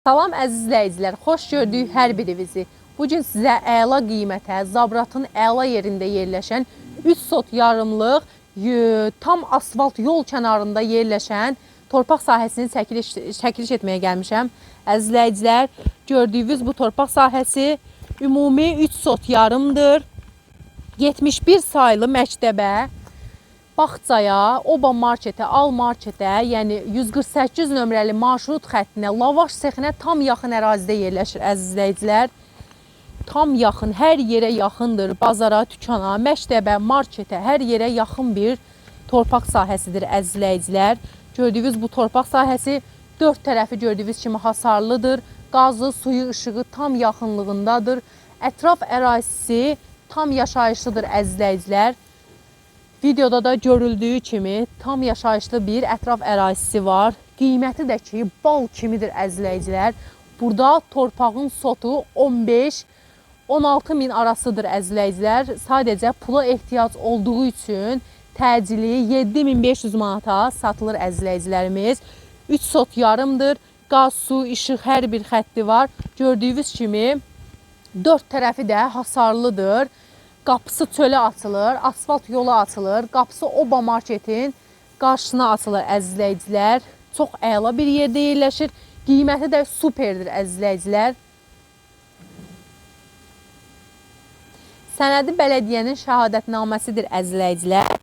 Salam əziz izləyicilər, xoş gördük hər birinizi. Bugün sizə əla qiymətə, Zabratın əla yerində yerləşən 3 sot yarımlıq tam asfalt yol kənarında yerləşən torpaq sahəsini çəkiliş etməyə gəlmişəm. Əziz izləyicilər, gördüyünüz bu torpaq sahəsi ümumi 3 sot yarımdır. 71 saylı məktəbə, Bağçaya, Oba marketə, Al marketə, yəni 148 nömrəli marşrut xəttinə, lavaş sexinə tam yaxın ərazidə yerləşir əziz izləyicilər. Tam yaxın, hər yerə yaxındır. Bazara, dükana, məktəbə, marketə, hər yerə yaxın bir torpaq sahəsidir əziz izləyicilər. Gördüyünüz bu torpaq sahəsi 4 tərəfi gördüyünüz kimi hasarlıdır. Qazı, suyu, işığı tam yaxınlığındadır. Ətraf ərazisi tam yaşayışlıdır əziz izləyicilər. Videoda da görüldüyü kimi tam yaşayışlı bir ətraf ərazisi var. Qiyməti də ki, bal kimidir əziz izləyicilər. Burada torpağın sotu 15-16 min arasıdır əziz izləyicilər. Sadəcə pula ehtiyac olduğu üçün təcili 7500 manata satılır əziz izləyicilərimiz. 3 sot yarımdır. Qaz, su, işıq hər bir xətti var. Gördüyünüz kimi 4 tərəfi də hasarlıdır. Qapısı çölə açılır, asfalt yolu açılır, qapısı Oba marketin qarşısına açılır əziz izləyicilər. Çox əla bir yerdə yerləşir. Qiyməti də superdir əziz izləyicilər. Sənədi bələdiyyənin şəhadətnaməsidir əziz izləyicilər.